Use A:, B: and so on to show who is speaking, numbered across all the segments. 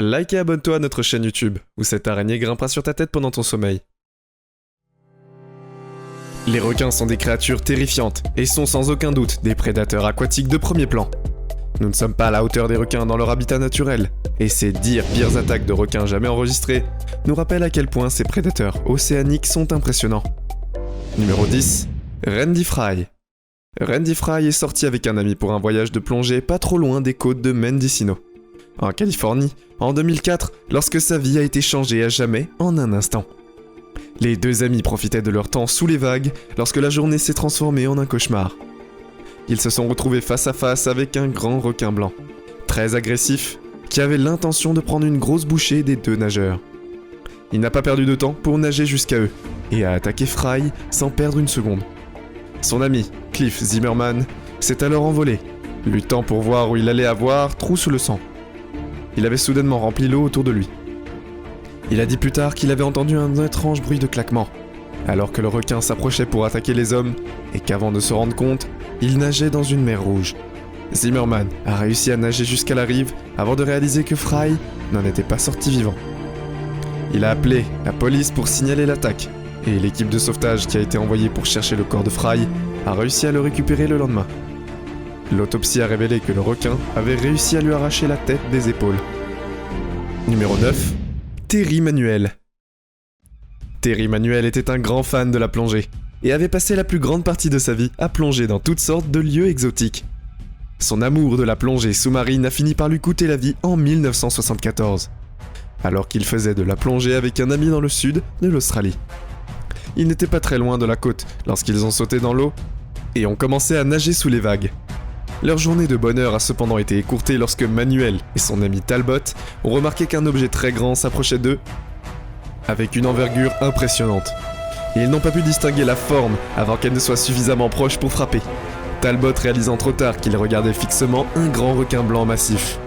A: Like et abonne-toi à notre chaîne YouTube, où cette araignée grimpera sur ta tête pendant ton sommeil. Les requins sont des créatures terrifiantes, et sont sans aucun doute des prédateurs aquatiques de premier plan. Nous ne sommes pas à la hauteur des requins dans leur habitat naturel, et ces 10 pires attaques de requins jamais enregistrées nous rappellent à quel point ces prédateurs océaniques sont impressionnants. Numéro 10. Randy Fry. Randy Fry est sorti avec un ami pour un voyage de plongée pas trop loin des côtes de Mendocino, en Californie, en 2004, lorsque sa vie a été changée à jamais en un instant. Les deux amis profitaient de leur temps sous les vagues lorsque la journée s'est transformée en un cauchemar. Ils se sont retrouvés face à face avec un grand requin blanc, très agressif, qui avait l'intention de prendre une grosse bouchée des deux nageurs. Il n'a pas perdu de temps pour nager jusqu'à eux, et a attaqué Fry sans perdre une seconde. Son ami, Cliff Zimmerman, s'est alors envolé, luttant pour voir où il allait avoir trou sous le sang. Il avait soudainement rempli l'eau autour de lui. Il a dit plus tard qu'il avait entendu un étrange bruit de claquement, alors que le requin s'approchait pour attaquer les hommes, et qu'avant de se rendre compte, il nageait dans une mer rouge. Zimmerman a réussi à nager jusqu'à la rive avant de réaliser que Fry n'en était pas sorti vivant. Il a appelé la police pour signaler l'attaque, et l'équipe de sauvetage qui a été envoyée pour chercher le corps de Fry a réussi à le récupérer le lendemain. L'autopsie a révélé que le requin avait réussi à lui arracher la tête des épaules. Numéro 9. Terry Manuel. Terry Manuel était un grand fan de la plongée, et avait passé la plus grande partie de sa vie à plonger dans toutes sortes de lieux exotiques. Son amour de la plongée sous-marine a fini par lui coûter la vie en 1974, alors qu'il faisait de la plongée avec un ami dans le sud de l'Australie. Il n'était pas très loin de la côte lorsqu'ils ont sauté dans l'eau et ont commencé à nager sous les vagues. Leur journée de bonheur a cependant été écourtée lorsque Manuel et son ami Talbot ont remarqué qu'un objet très grand s'approchait d'eux avec une envergure impressionnante. Et ils n'ont pas pu distinguer la forme avant qu'elle ne soit suffisamment proche pour frapper, Talbot réalisant trop tard qu'il regardait fixement un grand requin blanc massif.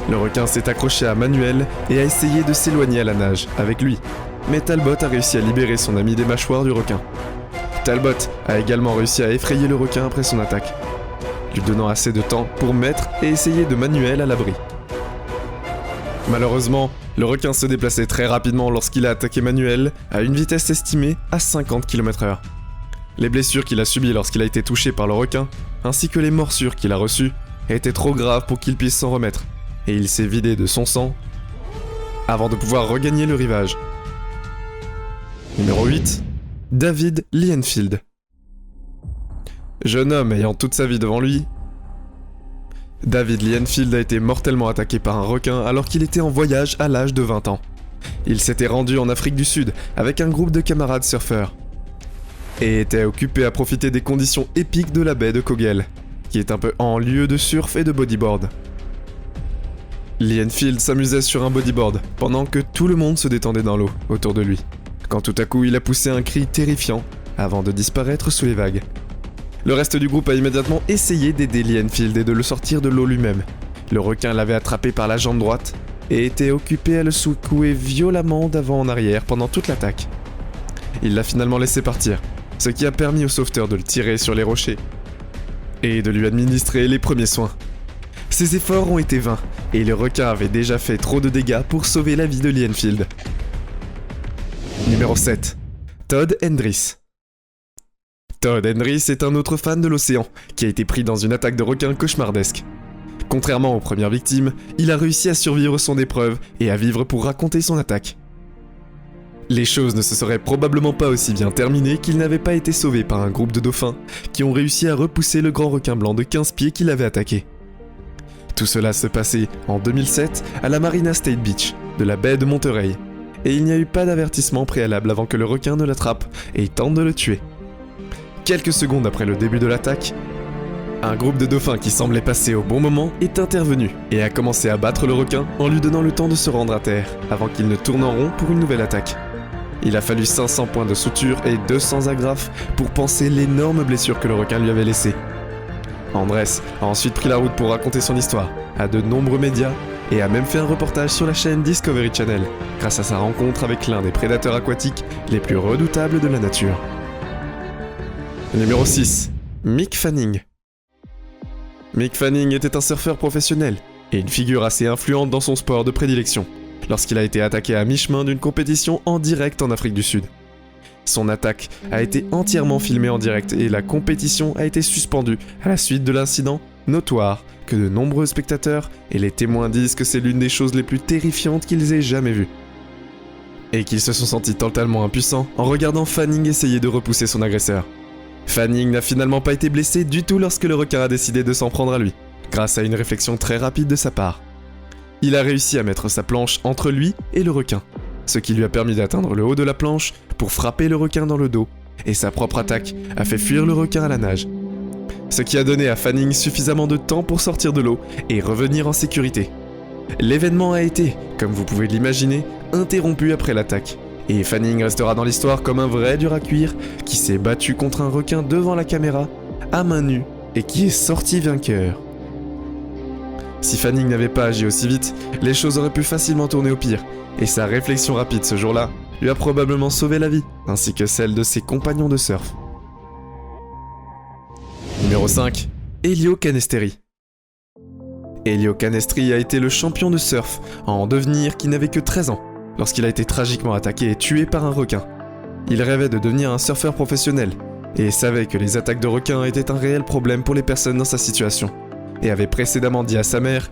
A: Le requin s'est accroché à Manuel et a essayé de s'éloigner à la nage avec lui, mais Talbot a réussi à libérer son ami des mâchoires du requin. Talbot a également réussi à effrayer le requin après son attaque, lui donnant assez de temps pour mettre et essayer de Manuel à l'abri. Malheureusement, le requin se déplaçait très rapidement lorsqu'il a attaqué Manuel à une vitesse estimée à 50 km/h. Les blessures qu'il a subies lorsqu'il a été touché par le requin, ainsi que les morsures qu'il a reçues, étaient trop graves pour qu'il puisse s'en remettre, et il s'est vidé de son sang avant de pouvoir regagner le rivage. Numéro 8. David Lienfield. Jeune homme ayant toute sa vie devant lui, David Lienfield a été mortellement attaqué par un requin alors qu'il était en voyage à l'âge de 20 ans. Il s'était rendu en Afrique du Sud avec un groupe de camarades surfeurs et était occupé à profiter des conditions épiques de la baie de Kogel, qui est un peu en lieu de surf et de bodyboard. Lienfield s'amusait sur un bodyboard pendant que tout le monde se détendait dans l'eau autour de lui, quand tout à coup il a poussé un cri terrifiant avant de disparaître sous les vagues. Le reste du groupe a immédiatement essayé d'aider Lienfield et de le sortir de l'eau lui-même. Le requin l'avait attrapé par la jambe droite et était occupé à le secouer violemment d'avant en arrière pendant toute l'attaque. Il l'a finalement laissé partir, ce qui a permis au sauveteur de le tirer sur les rochers et de lui administrer les premiers soins. Ses efforts ont été vains et le requin avait déjà fait trop de dégâts pour sauver la vie de Lienfield. Numéro 7. Todd Hendries. Todd Hendries est un autre fan de l'océan, qui a été pris dans une attaque de requin cauchemardesque. Contrairement aux premières victimes, il a réussi à survivre son épreuve et à vivre pour raconter son attaque. Les choses ne se seraient probablement pas aussi bien terminées qu'il n'avait pas été sauvé par un groupe de dauphins qui ont réussi à repousser le grand requin blanc de 15 pieds qui l'avait attaqué. Tout cela se passait en 2007 à la Marina State Beach de la baie de Monterey, et il n'y a eu pas d'avertissement préalable avant que le requin ne l'attrape et tente de le tuer. Quelques secondes après le début de l'attaque, un groupe de dauphins qui semblait passer au bon moment est intervenu et a commencé à battre le requin en lui donnant le temps de se rendre à terre avant qu'il ne tourne en rond pour une nouvelle attaque. Il a fallu 500 points de suture et 200 agrafes pour panser l'énorme blessure que le requin lui avait laissée. Andrés a ensuite pris la route pour raconter son histoire à de nombreux médias et a même fait un reportage sur la chaîne Discovery Channel grâce à sa rencontre avec l'un des prédateurs aquatiques les plus redoutables de la nature. Numéro 6. Mick Fanning. Mick Fanning était un surfeur professionnel et une figure assez influente dans son sport de prédilection, lorsqu'il a été attaqué à mi-chemin d'une compétition en direct en Afrique du Sud. Son attaque a été entièrement filmée en direct et la compétition a été suspendue à la suite de l'incident notoire que de nombreux spectateurs et les témoins disent que c'est l'une des choses les plus terrifiantes qu'ils aient jamais vues. Et qu'ils se sont sentis totalement impuissants en regardant Fanning essayer de repousser son agresseur. Fanning n'a finalement pas été blessé du tout lorsque le requin a décidé de s'en prendre à lui, grâce à une réflexion très rapide de sa part. Il a réussi à mettre sa planche entre lui et le requin, ce qui lui a permis d'atteindre le haut de la planche pour frapper le requin dans le dos, et sa propre attaque a fait fuir le requin à la nage. Ce qui a donné à Fanning suffisamment de temps pour sortir de l'eau et revenir en sécurité. L'événement a été, comme vous pouvez l'imaginer, interrompu après l'attaque, et Fanning restera dans l'histoire comme un vrai dur à cuire qui s'est battu contre un requin devant la caméra, à main nue, et qui est sorti vainqueur. Si Fanning n'avait pas agi aussi vite, les choses auraient pu facilement tourner au pire, et sa réflexion rapide ce jour-là lui a probablement sauvé la vie, ainsi que celle de ses compagnons de surf. Numéro 5. Elio Canestri. Elio Canestri a été le champion de surf en devenir qui n'avait que 13 ans, lorsqu'il a été tragiquement attaqué et tué par un requin. Il rêvait de devenir un surfeur professionnel, et savait que les attaques de requins étaient un réel problème pour les personnes dans sa situation, et avait précédemment dit à sa mère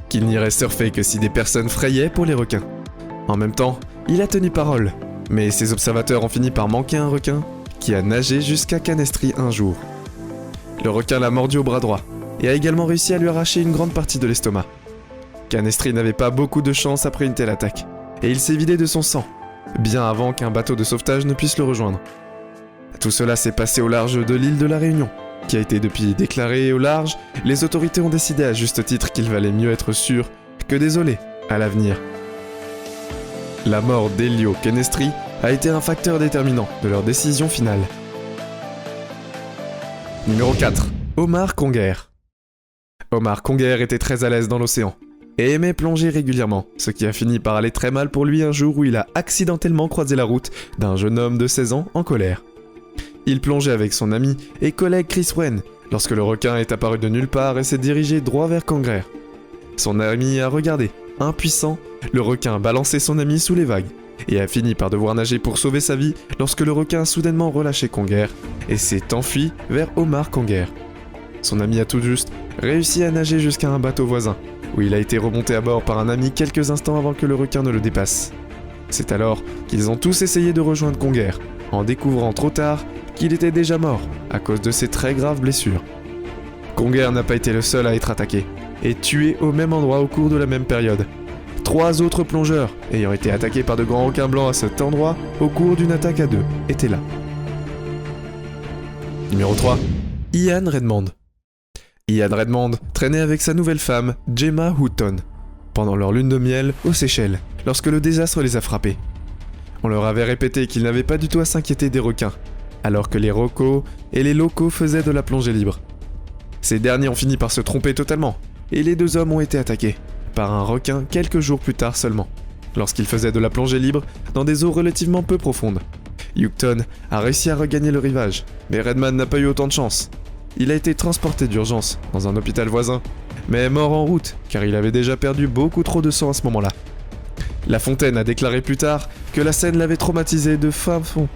A: qu'il n'irait surfer que si des personnes frayaient pour les requins. En même temps, il a tenu parole, mais ses observateurs ont fini par manquer un requin qui a nagé jusqu'à Canestri un jour. Le requin l'a mordu au bras droit et a également réussi à lui arracher une grande partie de l'estomac. Canestri n'avait pas beaucoup de chance après une telle attaque, et il s'est vidé de son sang, bien avant qu'un bateau de sauvetage ne puisse le rejoindre. Tout cela s'est passé au large de l'île de la Réunion, qui a été depuis déclarée au large. Les autorités ont décidé à juste titre qu'il valait mieux être sûr que désolé à l'avenir. La mort d'Elio Canestri a été un facteur déterminant de leur décision finale. Numéro 4. Omar Conger. Omar Conger était très à l'aise dans l'océan et aimait plonger régulièrement, ce qui a fini par aller très mal pour lui un jour où il a accidentellement croisé la route d'un jeune homme de 16 ans en colère. Il plongeait avec son ami et collègue Chris Wren lorsque le requin est apparu de nulle part et s'est dirigé droit vers Conger. Son ami a regardé, impuissant, le requin balancer son ami sous les vagues et a fini par devoir nager pour sauver sa vie lorsque le requin a soudainement relâché Conger et s'est enfui vers Omar Conger. Son ami a tout juste réussi à nager jusqu'à un bateau voisin, où il a été remonté à bord par un ami quelques instants avant que le requin ne le dépasse. C'est alors qu'ils ont tous essayé de rejoindre Conger, en découvrant trop tard qu'il était déjà mort à cause de ses très graves blessures. Conger n'a pas été le seul à être attaqué, et tué au même endroit au cours de la même période. 3 autres plongeurs, ayant été attaqués par de grands requins blancs à cet endroit au cours d'une attaque à 2, étaient là. Numéro 3. Ian Redmond. Ian Redmond traînait avec sa nouvelle femme, Gemma Houghton, pendant leur lune de miel aux Seychelles, lorsque le désastre les a frappés. On leur avait répété qu'ils n'avaient pas du tout à s'inquiéter des requins, alors que les locaux et les locaux faisaient de la plongée libre. Ces derniers ont fini par se tromper totalement, et les 2 hommes ont été attaqués par un requin quelques jours plus tard seulement, lorsqu'ils faisaient de la plongée libre dans des eaux relativement peu profondes. Houghton a réussi à regagner le rivage, mais Redmond n'a pas eu autant de chance. Il a été transporté d'urgence dans un hôpital voisin, mais est mort en route car il avait déjà perdu beaucoup trop de sang à ce moment-là. La Fontaine a déclaré plus tard que la scène l'avait traumatisé de fin fond,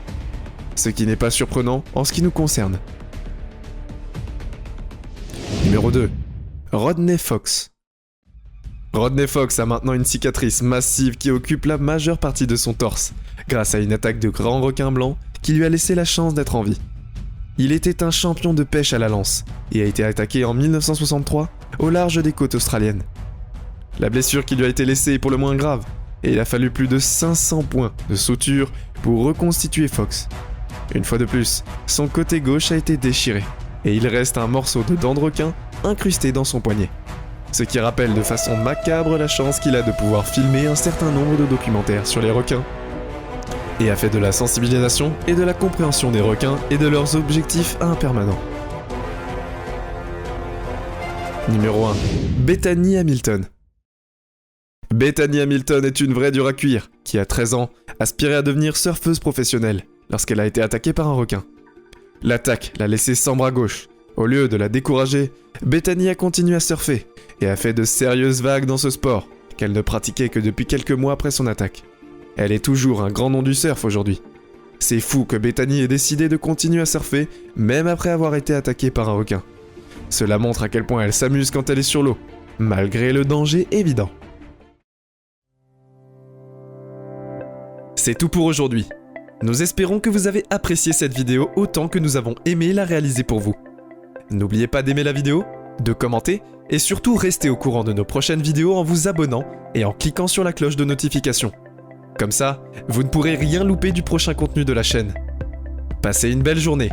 A: ce qui n'est pas surprenant en ce qui nous concerne. Numéro 2. Rodney Fox. Rodney Fox a maintenant une cicatrice massive qui occupe la majeure partie de son torse, grâce à une attaque de grands requins blancs qui lui a laissé la chance d'être en vie. Il était un champion de pêche à la lance et a été attaqué en 1963 au large des côtes australiennes. La blessure qui lui a été laissée est pour le moins grave, et il a fallu plus de 500 points de suture pour reconstituer Fox. Une fois de plus, son côté gauche a été déchiré, et il reste un morceau de dent de requin incrusté dans son poignet. Ce qui rappelle de façon macabre la chance qu'il a de pouvoir filmer un certain nombre de documentaires sur les requins, et a fait de la sensibilisation et de la compréhension des requins et de leurs objectifs impermanents. Numéro 1. Bethany Hamilton. Bethany Hamilton est une vraie dure à cuire, qui à 13 ans aspirait à devenir surfeuse professionnelle lorsqu'elle a été attaquée par un requin. L'attaque l'a laissée sans bras gauche, Au lieu de la décourager, Bethany a continué à surfer et a fait de sérieuses vagues dans ce sport qu'elle ne pratiquait que depuis quelques mois après son attaque. Elle est toujours un grand nom du surf aujourd'hui. C'est fou que Bethany ait décidé de continuer à surfer même après avoir été attaquée par un requin. Cela montre à quel point elle s'amuse quand elle est sur l'eau, malgré le danger évident. C'est tout pour aujourd'hui. Nous espérons que vous avez apprécié cette vidéo autant que nous avons aimé la réaliser pour vous. N'oubliez pas d'aimer la vidéo, de commenter et surtout restez au courant de nos prochaines vidéos en vous abonnant et en cliquant sur la cloche de notification. Comme ça, vous ne pourrez rien louper du prochain contenu de la chaîne. Passez une belle journée.